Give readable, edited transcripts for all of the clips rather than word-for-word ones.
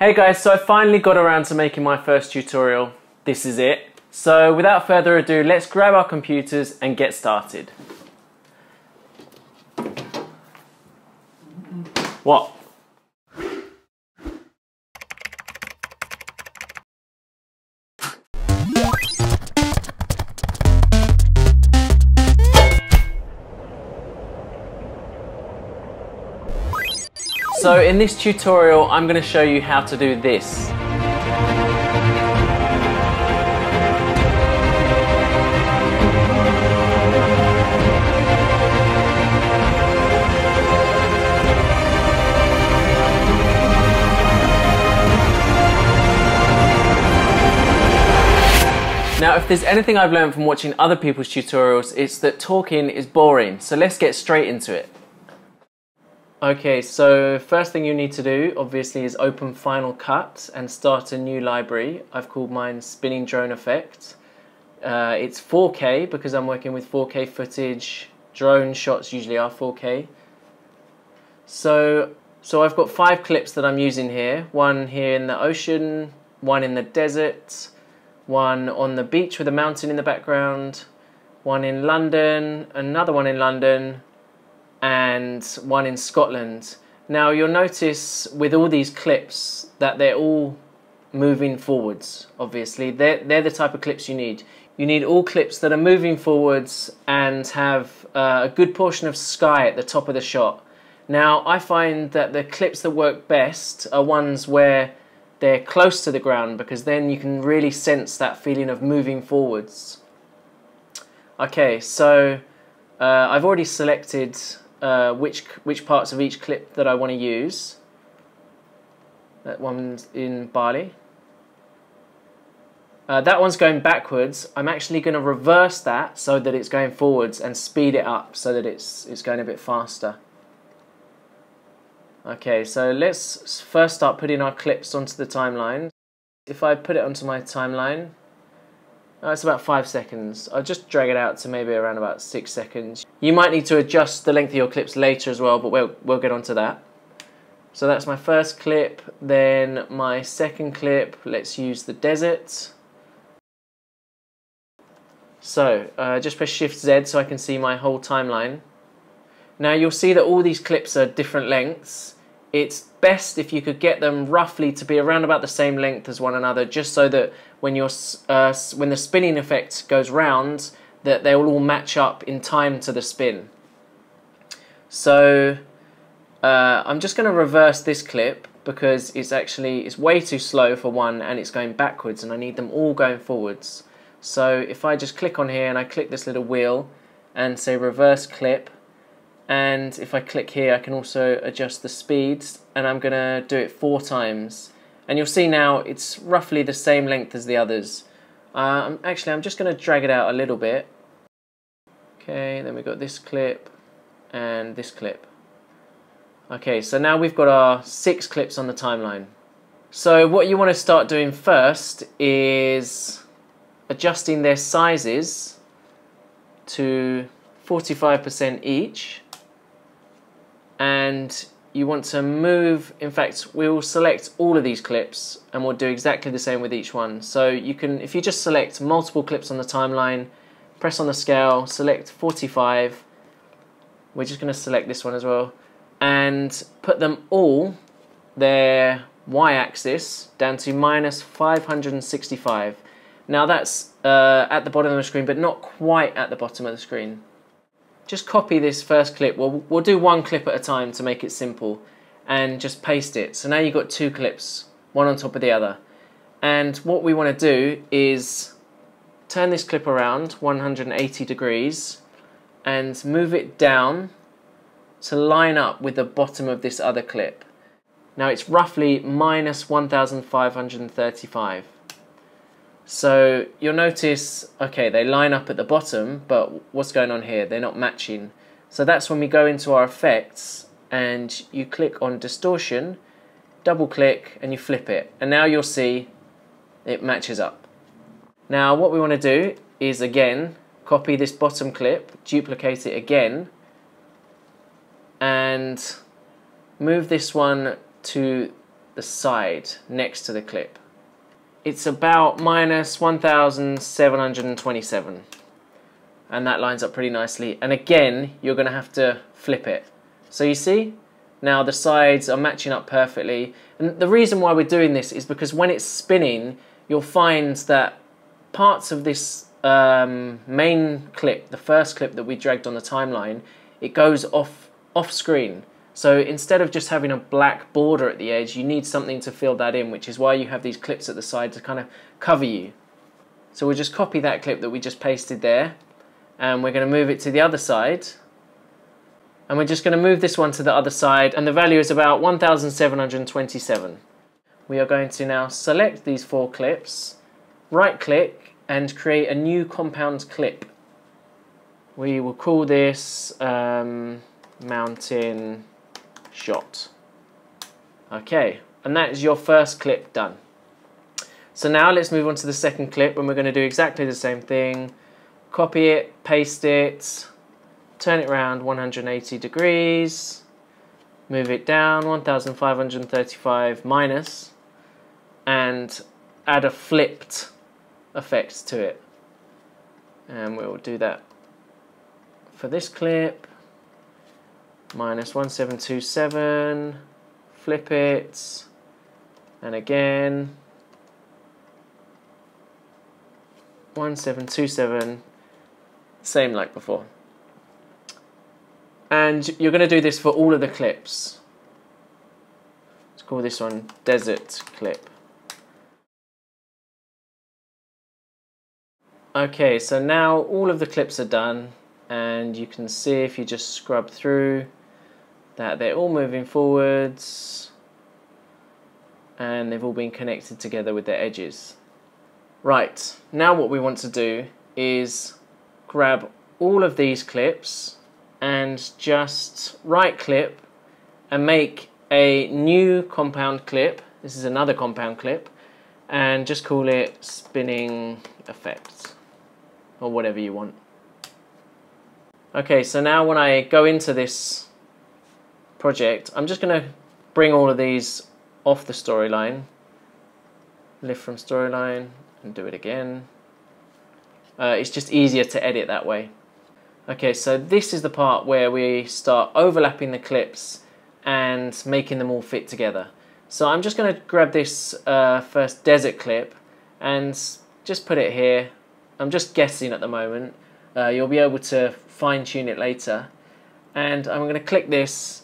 Hey guys, so I finally got around to making my first tutorial. This is it. So without further ado, let's grab our computers and get started. What? So in this tutorial, I'm going to show you how to do this. Now, if there's anything I've learned from watching other people's tutorials, it's that talking is boring. So let's get straight into it. Okay, so first thing you need to do, obviously, is open Final Cut and start a new library. I've called mine Spinning Drone Effect. It's 4K because I'm working with 4K footage. Drone shots usually are 4K. So I've got 5 clips that I'm using here. One here in the ocean, one in the desert, one on the beach with a mountain in the background, one in London, another one in London, and one in Scotland. Now you'll notice with all these clips that they're all moving forwards, obviously. They're the type of clips you need. You need all clips that are moving forwards and have a good portion of sky at the top of the shot. Now I find that the clips that work best are ones where they're close to the ground, because then you can really sense that feeling of moving forwards. Okay, so I've already selected which parts of each clip that I want to use. That one's in Bali. That one's going backwards. I'm actually going to reverse that so that it's going forwards and speed it up so that it's going a bit faster. Okay, so let's first start putting our clips onto the timeline. If I put it onto my timeline, it's about 5 seconds. I'll just drag it out to maybe around about 6 seconds. You might need to adjust the length of your clips later as well, but we'll get onto that. So that's my first clip. Then my second clip, let's use the desert. So just press Shift Z so I can see my whole timeline. Now you'll see that all these clips are different lengths. It's best if you could get them roughly to be around about the same length as one another, just so that when the spinning effect goes round, that they will all match up in time to the spin. So I'm just going to reverse this clip because it's way too slow for one, and it's going backwards, and I need them all going forwards. So if I just click on here and I click this little wheel and say reverse clip, and if I click here I can also adjust the speeds, and I'm going to do it 4 times. And you'll see now it's roughly the same length as the others. I'm just going to drag it out a little bit. Okay, then we've got this clip and this clip. Okay, so now we've got our 6 clips on the timeline. So what you want to start doing first is adjusting their sizes to 45% each. And you want to move, in fact we'll select all of these clips and we'll do exactly the same with each one. So you can, if you just select multiple clips on the timeline, press on the scale, select 45, we're just going to select this one as well, and put them all, their y-axis, down to minus 565. Now that's at the bottom of the screen, but not quite at the bottom of the screen. Just copy this first clip. We'll do one clip at a time to make it simple, and just paste it. So now you've got 2 clips, one on top of the other. And what we want to do is turn this clip around 180 degrees and move it down to line up with the bottom of this other clip. Now it's roughly minus 1535. So you'll notice, okay, they line up at the bottom, but what's going on here? They're not matching. So that's when we go into our effects and you click on distortion, double click, and you flip it. And now you'll see it matches up. Now what we want to do is, again, copy this bottom clip, duplicate it again, and move this one to the side next to the clip. It's about minus 1727, and that lines up pretty nicely. And again, you're going to have to flip it. So you see, now the sides are matching up perfectly. And the reason why we're doing this is because when it's spinning, you'll find that parts of this main clip, the first clip that we dragged on the timeline, it goes off screen. So instead of just having a black border at the edge, you need something to fill that in, which is why you have these clips at the side to kind of cover you. So we'll just copy that clip that we just pasted there, and we're going to move it to the other side. And we're just going to move this one to the other side, and the value is about 1727. We are going to now select these 4 clips, right click, and create a new compound clip. We will call this mountain shot. Okay, and that is your first clip done. So now let's move on to the second clip, and we're going to do exactly the same thing. Copy it, paste it, turn it around 180 degrees, move it down 1535 minus, and add a flipped effect to it. And we'll do that for this clip. Minus 1727, flip it, and again 1727, same like before. And you're going to do this for all of the clips. Let's call this one desert clip. Okay, so now all of the clips are done, and you can see if you just scrub through that they're all moving forwards and they've all been connected together with their edges. Right, now what we want to do is grab all of these clips and just right click and make a new compound clip. This is another compound clip, and just call it spinning effect or whatever you want. Okay, so now when I go into this project, I'm just going to bring all of these off the storyline, lift from storyline, and do it again. It's just easier to edit that way. Okay, so this is the part where we start overlapping the clips and making them all fit together. So I'm just going to grab this first desert clip and just put it here. I'm just guessing at the moment. You'll be able to fine-tune it later. And I'm going to click this,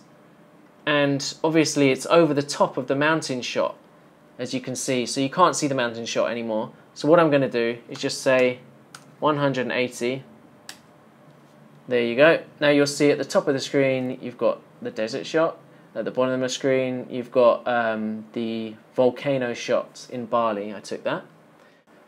and obviously it's over the top of the mountain shot, as you can see, so you can't see the mountain shot anymore. So what I'm going to do is just say 180. There you go. Now you'll see at the top of the screen you've got the desert shot. At the bottom of the screen you've got the volcano shot in Bali. I took that.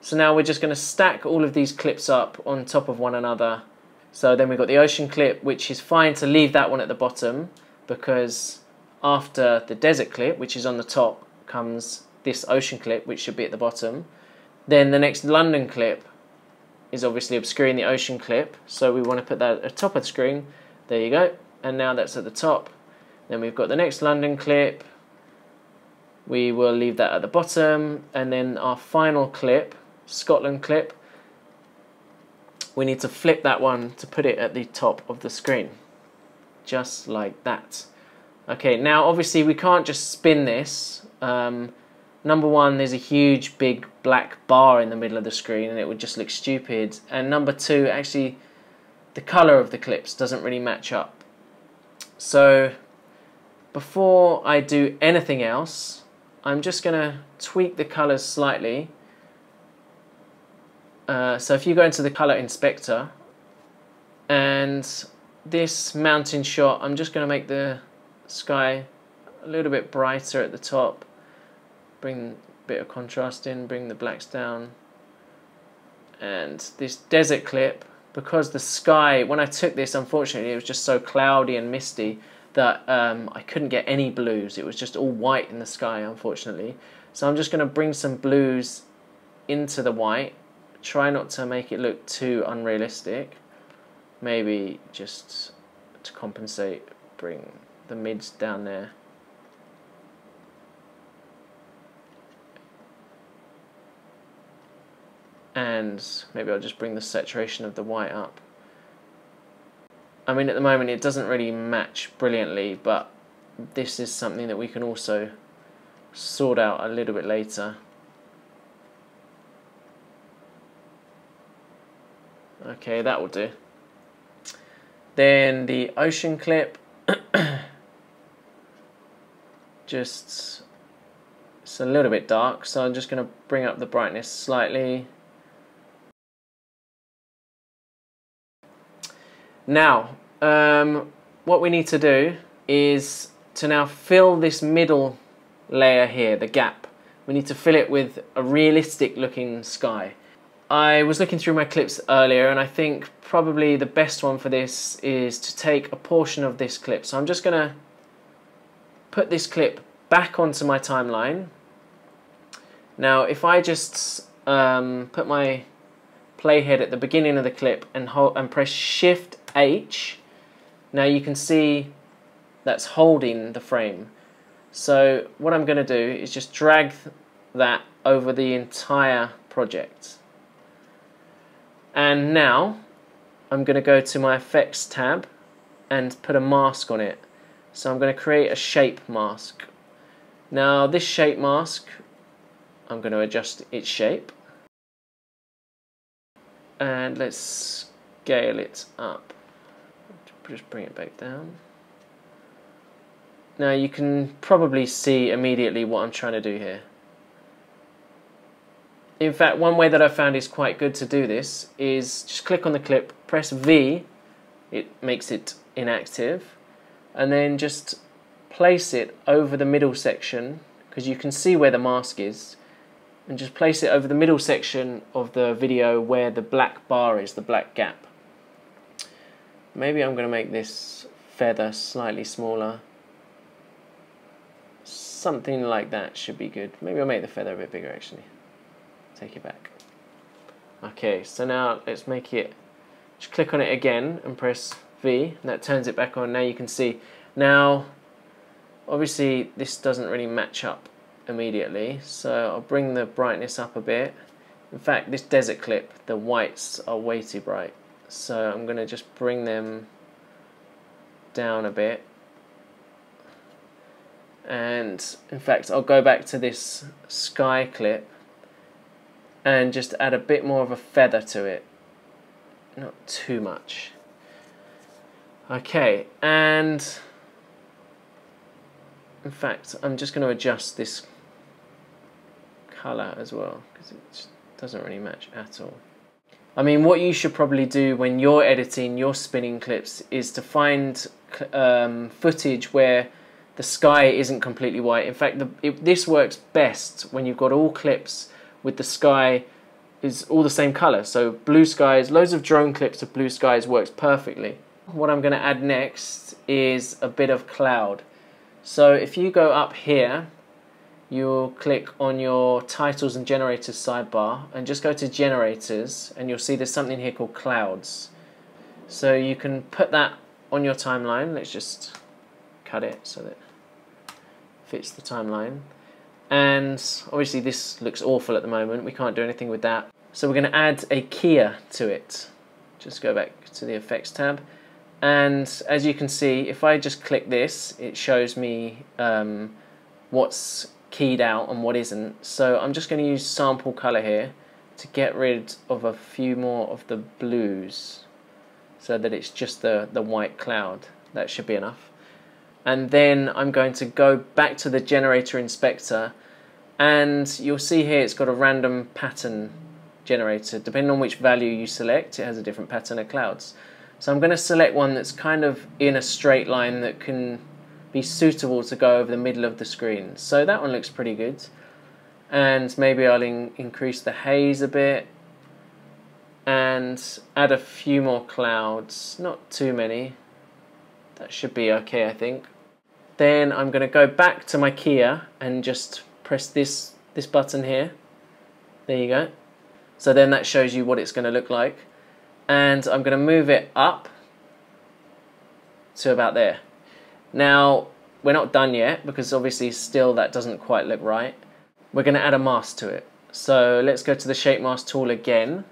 So now we're just going to stack all of these clips up on top of one another. So then we've got the ocean clip, which is fine to leave that one at the bottom, because after the desert clip, which is on the top, comes this ocean clip, which should be at the bottom. Then the next London clip is obviously obscuring the ocean clip, so we want to put that at the top of the screen. There you go, and now that's at the top. Then we've got the next London clip. We will leave that at the bottom, and then our final clip, Scotland clip, we need to flip that one to put it at the top of the screen, just like that. Okay, now obviously we can't just spin this. Number one, there's a huge big black bar in the middle of the screen and it would just look stupid. And number two, actually the colour of the clips doesn't really match up. So before I do anything else, I'm just going to tweak the colours slightly. So if you go into the colour inspector, and this mountain shot, I'm just going to make the sky a little bit brighter at the top, bring a bit of contrast in, bring the blacks down. And this desert clip, because the sky, when I took this, unfortunately it was just so cloudy and misty that I couldn't get any blues. It was just all white in the sky, unfortunately. So I'm just going to bring some blues into the white. Try not to make it look too unrealistic. Maybe just to compensate, bring the mids down there. and maybe I'll just bring the saturation of the white up. I mean, at the moment it doesn't really match brilliantly, but this is something that we can also sort out a little bit later. Okay, that will do. Then the ocean clip, just, it's a little bit dark, so I'm just going to bring up the brightness slightly. Now, what we need to do is to now fill this middle layer here, the gap. We need to fill it with a realistic looking sky. I was looking through my clips earlier, and I think probably the best one for this is to take a portion of this clip. So I'm just going to put this clip back onto my timeline. Now if I just put my playhead at the beginning of the clip and press Shift H, now you can see that's holding the frame. So what I'm going to do is just drag that over the entire project. And now I'm going to go to my effects tab and put a mask on it. So I'm going to create a shape mask. Now this shape mask, I'm going to adjust its shape. And let's scale it up. Just bring it back down. Now you can probably see immediately what I'm trying to do here. In fact, one way that I found is quite good to do this is just click on the clip, press V, it makes it inactive, and then just place it over the middle section, because you can see where the mask is, and just place it over the middle section of the video where the black bar is, the black gap. Maybe I'm going to make this feather slightly smaller. Something like that should be good. Maybe I'll make the feather a bit bigger actually. Take it back. Okay, so now let's make it, just click on it again and press V, and that turns it back on. Now you can see. Now obviously this doesn't really match up immediately, so I'll bring the brightness up a bit. In fact, this desert clip, the whites are way too bright, so I'm going to just bring them down a bit. And in fact, I'll go back to this sky clip and just add a bit more of a feather to it, not too much. Okay, and in fact I'm just going to adjust this colour as well, because it just doesn't really match at all. I mean, what you should probably do when you're editing your spinning clips is to find footage where the sky isn't completely white. In fact, this works best when you've got all clips with the sky is all the same colour. So blue skies, loads of drone clips of blue skies works perfectly. What I'm going to add next is a bit of cloud. So if you go up here, you'll click on your titles and generators sidebar and just go to generators, and you'll see there's something here called clouds. So you can put that on your timeline. Let's just cut it so that it fits the timeline. And obviously this looks awful at the moment, we can't do anything with that. So we're going to add a keyer to it. Just go back to the effects tab, and as you can see, if I just click this, it shows me what's keyed out and what isn't. So I'm just going to use sample color here to get rid of a few more of the blues, so that it's just the white cloud. That should be enough. And then I'm going to go back to the generator inspector, and you'll see here it's got a random pattern generator. Depending on which value you select, it has a different pattern of clouds. So I'm going to select one that's kind of in a straight line that can be suitable to go over the middle of the screen. So that one looks pretty good. And maybe I'll increase the haze a bit and add a few more clouds, not too many. That should be okay, I think. Then I'm going to go back to my keyer and just press this button here. There you go. So then that shows you what it's going to look like. And I'm going to move it up to about there. Now, we're not done yet, because obviously still that doesn't quite look right. We're going to add a mask to it. So let's go to the shape mask tool again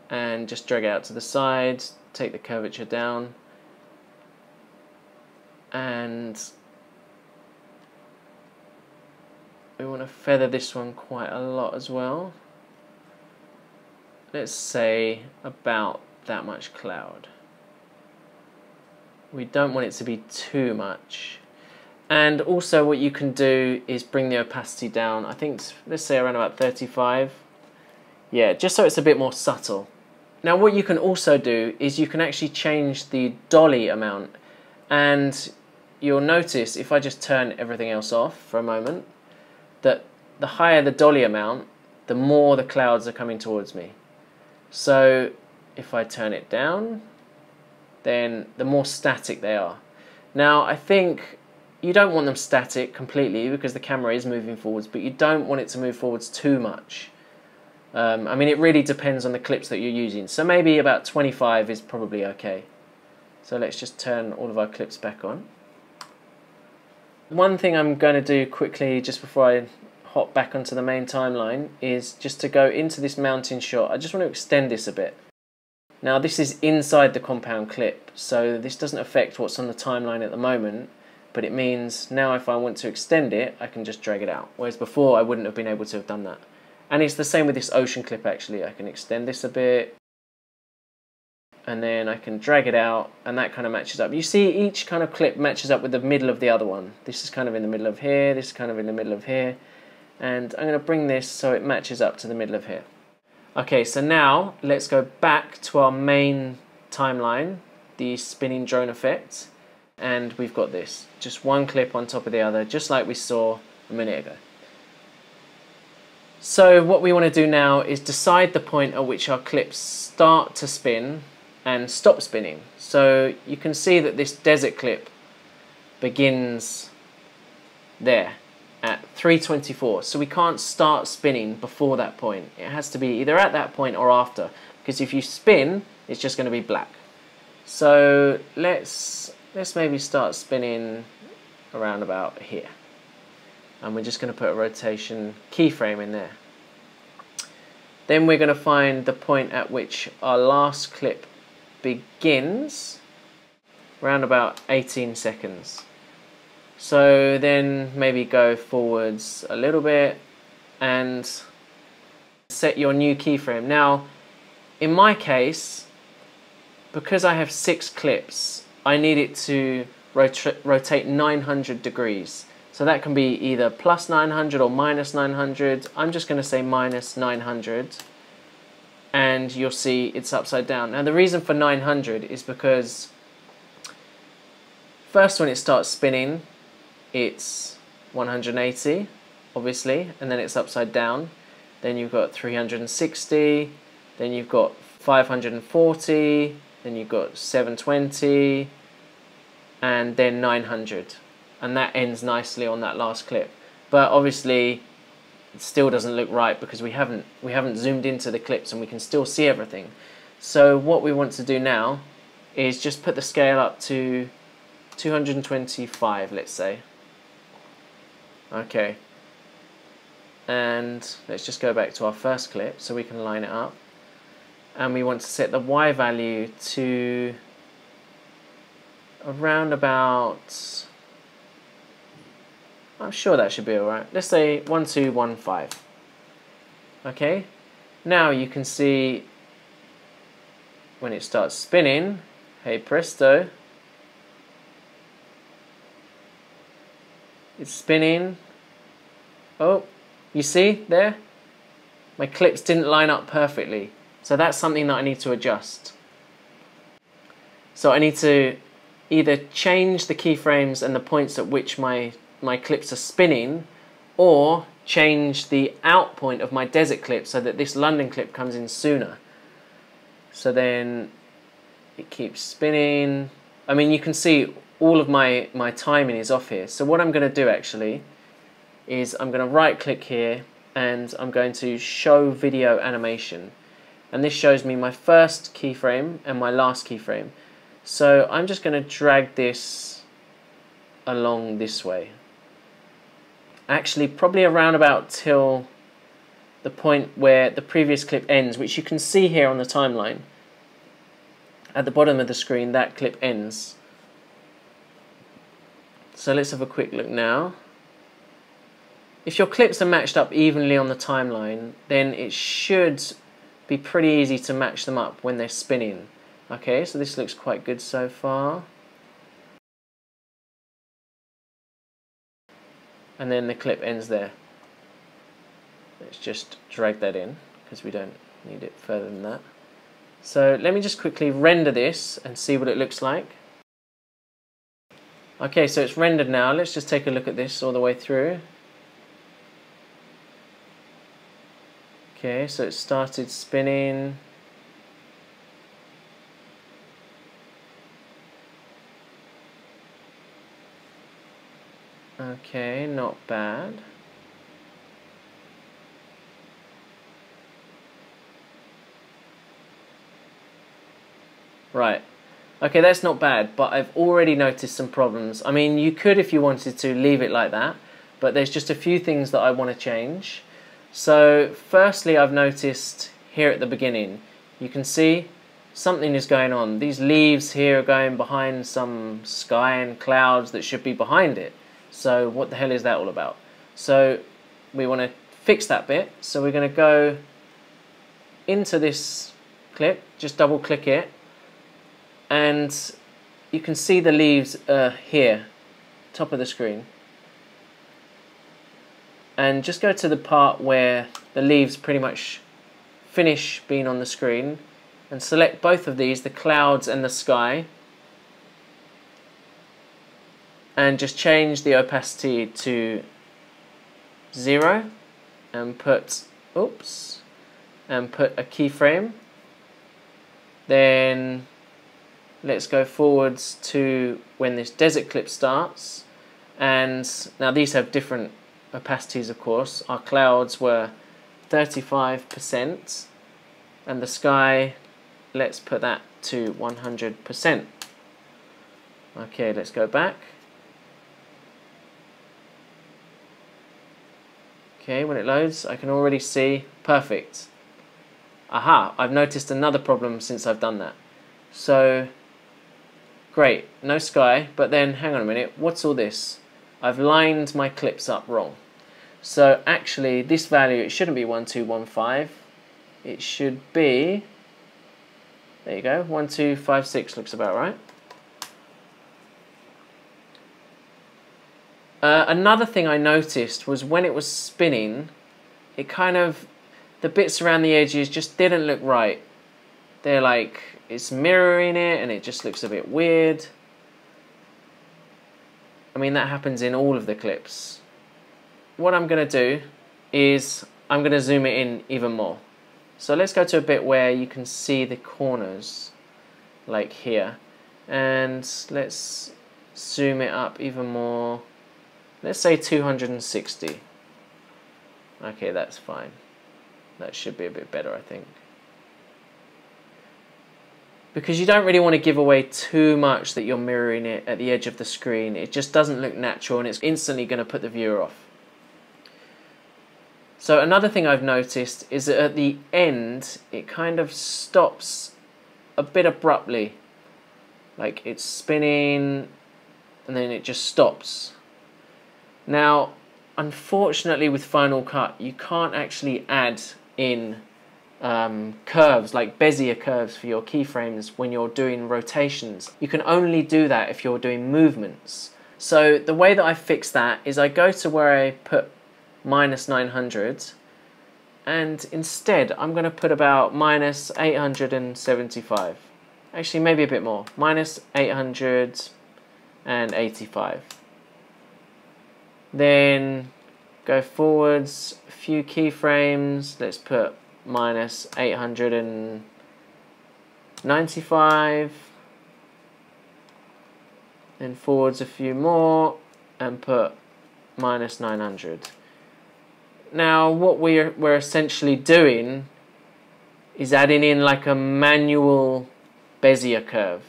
and just drag it out to the side, take the curvature down, and we want to feather this one quite a lot as well. Let's say about that much cloud. We don't want it to be too much. And also what you can do is bring the opacity down. I think, let's say around about 35. Yeah, just so it's a bit more subtle. Now what you can also do is you can actually change the dolly amount. And you'll notice if I just turn everything else off for a moment, that the higher the dolly amount, the more the clouds are coming towards me. So if I turn it down, then the more static they are. Now I think you don't want them static completely because the camera is moving forwards, but you don't want it to move forwards too much. I mean, it really depends on the clips that you're using. So maybe about 25 is probably okay. So let's just turn all of our clips back on. One thing I'm going to do quickly just before I hop back onto the main timeline is just to go into this mountain shot. I just want to extend this a bit. Now this is inside the compound clip, so this doesn't affect what's on the timeline at the moment, but it means now if I want to extend it, I can just drag it out. Whereas before I wouldn't have been able to have done that. And it's the same with this ocean clip actually. I can extend this a bit, and then I can drag it out, and that kind of matches up. You see each kind of clip matches up with the middle of the other one. This is kind of in the middle of here, this is kind of in the middle of here, and I'm going to bring this so it matches up to the middle of here. Okay, so now let's go back to our main timeline, the spinning drone effect, and we've got this. Just one clip on top of the other, just like we saw a minute ago. So what we want to do now is decide the point at which our clips start to spin and stop spinning. So you can see that this desert clip begins there at 3:24. So we can't start spinning before that point. It has to be either at that point or after, because if you spin, it's just going to be black. So let's maybe start spinning around about here. And we're just going to put a rotation keyframe in there. Then we're going to find the point at which our last clip begins, around about 18 seconds. So then maybe go forwards a little bit and set your new keyframe. Now, in my case, because I have 6 clips, I need it to rotate 900 degrees. So that can be either plus 900 or minus 900. I'm just going to say minus 900. And you'll see it's upside down. Now the reason for 900 is because first when it starts spinning, it's 180, obviously, and then it's upside down. Then you've got 360, then you've got 540, then you've got 720, and then 900. And that ends nicely on that last clip. But obviously it still doesn't look right because we haven't zoomed into the clips and we can still see everything. So what we want to do now is just put the scale up to 225, let's say. Okay. And let's just go back to our first clip so we can line it up. And we want to set the Y value to around about, I'm sure that should be alright. Let's say 1215. Okay, now you can see when it starts spinning, hey presto, it's spinning. Oh, you see there? My clips didn't line up perfectly. So that's something that I need to adjust. So I need to either change the keyframes and the points at which my clips are spinning, or change the out point of my desert clip so that this London clip comes in sooner. So then it keeps spinning. I mean, you can see all of my timing is off here. So what I'm going to do actually is I'm going to right click here and I'm going to show video animation. And this shows me my first keyframe and my last keyframe. So I'm just going to drag this along this way. Actually, probably around about till the point where the previous clip ends, which you can see here on the timeline. At the bottom of the screen, that clip ends. So let's have a quick look now. If your clips are matched up evenly on the timeline, then it should be pretty easy to match them up when they're spinning. Okay, so this looks quite good so far. And then the clip ends there. Let's just drag that in because we don't need it further than that. So let me just quickly render this and see what it looks like. Okay, so it's rendered now. Let's just take a look at this all the way through. Okay, so it started spinning. Okay, not bad. Right. Okay, that's not bad, but I've already noticed some problems. I mean, you could, if you wanted to, leave it like that, but there's just a few things that I want to change. So, firstly, I've noticed here at the beginning, you can see something is going on. These leaves here are going behind some sky and clouds that should be behind it. So, what the hell is that all about? So, we want to fix that bit. So, we're going to go into this clip, just double click it, and you can see the leaves here, top of the screen. And just go to the part where the leaves pretty much finish being on the screen and select both of these, the clouds and the sky, and just change the opacity to 0 and put, and put a keyframe. Then let's go forwards to when this desert clip starts, and now these have different opacities, of course. Our clouds were 35% and the sky, let's put that to 100%. Okay, let's go back. Okay, when it loads, I can already see, perfect. Aha, I've noticed another problem since I've done that. So, great, no sky, but then, hang on a minute, what's all this? I've lined my clips up wrong. So actually, this value, it shouldn't be 1215. It should be, there you go, 1256 looks about right. Another thing I noticed was when it was spinning, it kind of, the bits around the edges just didn't look right. They're like, it's mirroring it and it just looks a bit weird. I mean, that happens in all of the clips. What I'm going to do is I'm going to zoom it in even more. So let's go to a bit where you can see the corners, like here. And let's zoom it up even more. Let's say 260. Okay, that's fine. That should be a bit better, I think. Because you don't really want to give away too much that you're mirroring it at the edge of the screen. It just doesn't look natural and it's instantly going to put the viewer off. So another thing I've noticed is that at the end, it kind of stops a bit abruptly. Like it's spinning and then it just stops. Now, unfortunately with Final Cut, you can't actually add in curves, like Bezier curves for your keyframes when you're doing rotations. You can only do that if you're doing movements. So the way that I fix that is I go to where I put minus 900 and instead I'm going to put about minus 875. Actually, maybe a bit more. Minus 885. Then go forwards a few keyframes. Let's put minus 895. Then forwards a few more and put minus 900. Now what we're essentially doing is adding in like a manual Bezier curve.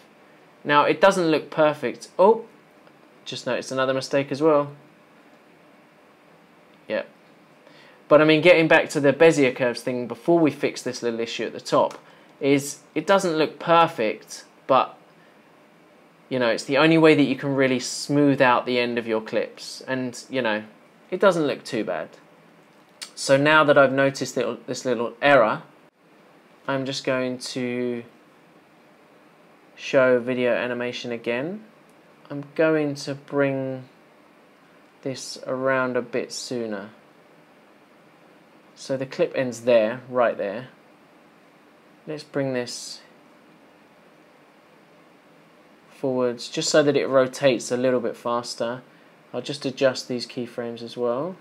Now it doesn't look perfect. Oh, just noticed another mistake as well. Yeah. But I mean, getting back to the Bezier curves thing before we fix this little issue at the top, is it doesn't look perfect, but you know, it's the only way that you can really smooth out the end of your clips, and you know, it doesn't look too bad. So now that I've noticed this little error, I'm just going to show video animation again. I'm going to bring this around a bit sooner. So the clip ends there, right there. Let's bring this forwards just so that it rotates a little bit faster. I'll just adjust these keyframes as well.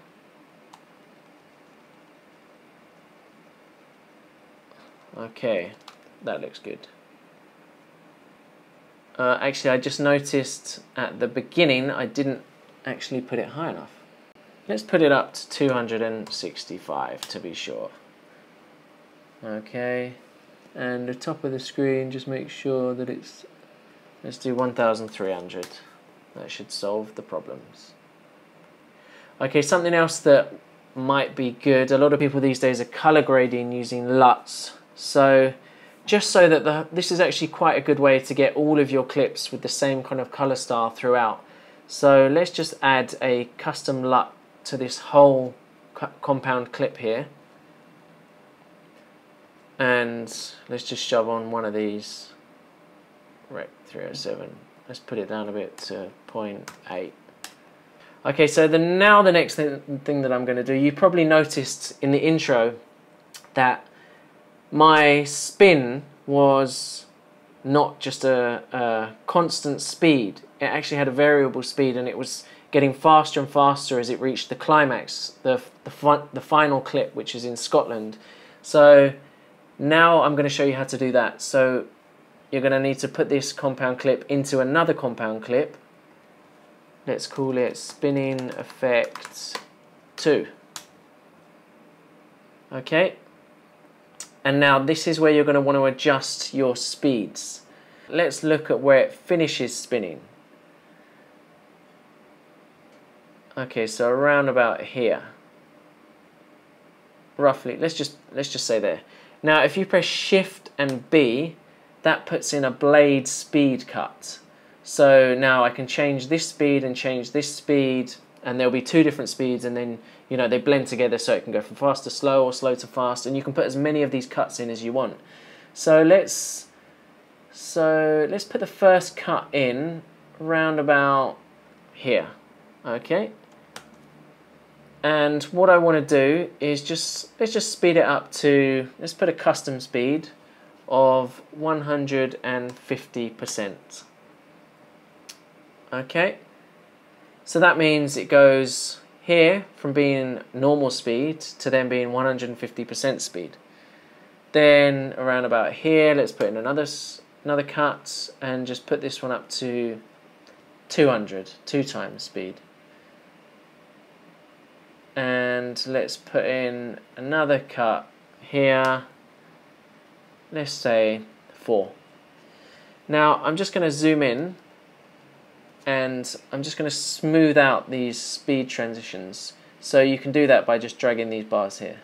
Okay, that looks good. Actually, I just noticed at the beginning I didn't actually put it high enough. Let's put it up to 265 to be sure. Okay, and the top of the screen, just make sure that it's, let's do 1300. That should solve the problems. Okay, something else that might be good, a lot of people these days are color grading using LUTs. So just so that this is actually quite a good way to get all of your clips with the same kind of color style throughout. So let's just add a custom LUT to this whole compound clip here, and let's just shove on one of these Rec 307. Let's put it down a bit to 0.8. Okay, so now the next thing that I'm going to do, you probably noticed in the intro that my spin was not just a constant speed. It actually had a variable speed, and it was getting faster and faster as it reached the climax, the final clip, which is in Scotland. So now I'm going to show you how to do that. So you're going to need to put this compound clip into another compound clip. Let's call it spinning effect 2. Okay. And now this is where you're going to want to adjust your speeds. Let's look at where it finishes spinning. Okay, so around about here. Roughly, let's just say there. Now if you press Shift and B, that puts in a blade speed cut. So now I can change this speed and change this speed, and there'll be two different speeds, and then you know they blend together, so it can go from fast to slow or slow to fast, and you can put as many of these cuts in as you want. So let's put the first cut in round about here. Okay. And what I want to do is let's just speed it up to, let's put a custom speed of 150%. Okay, so that means it goes here from being normal speed to then being 150% speed. Then around about here, let's put in another cut and just put this one up to 200, 2 times speed. And let's put in another cut here, let's say 4. Now I'm just going to zoom in, and I'm just going to smooth out these speed transitions. So you can do that by just dragging these bars here.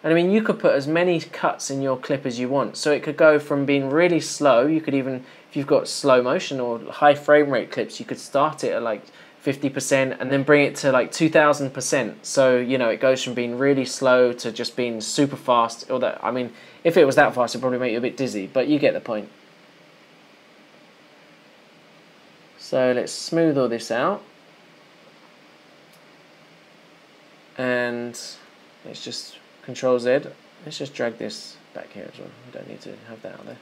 And I mean, you could put as many cuts in your clip as you want. So it could go from being really slow, you could even, if you've got slow motion or high frame rate clips, you could start it at like 50% and then bring it to like 2000%. So, you know, it goes from being really slow to just being super fast. Or that, I mean, if it was that fast, it'd probably make you a bit dizzy, but you get the point. So let's smooth all this out. And let's just Control Z. Let's just drag this back here as well. We don't need to have that out there.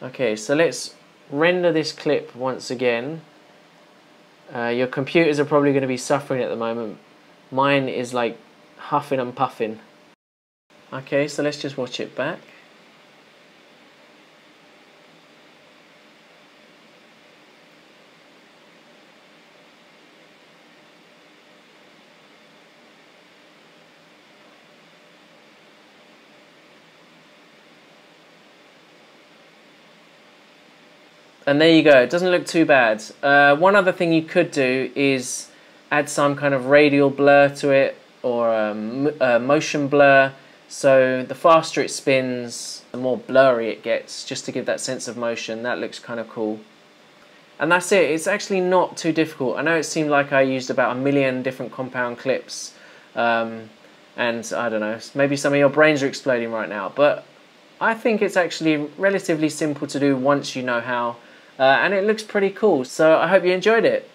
Okay, so let's render this clip once again. Your computers are probably going to be suffering at the moment. Mine is like huffing and puffing. Okay, so let's just watch it back. And there you go, it doesn't look too bad. One other thing you could do is add some kind of radial blur to it, or a motion blur, so the faster it spins, the more blurry it gets, just to give that sense of motion. That looks kind of cool. And that's it, it's actually not too difficult. I know it seemed like I used about 1 million different compound clips, and I don't know, maybe some of your brains are exploding right now, but I think it's actually relatively simple to do once you know how, and it looks pretty cool, so I hope you enjoyed it.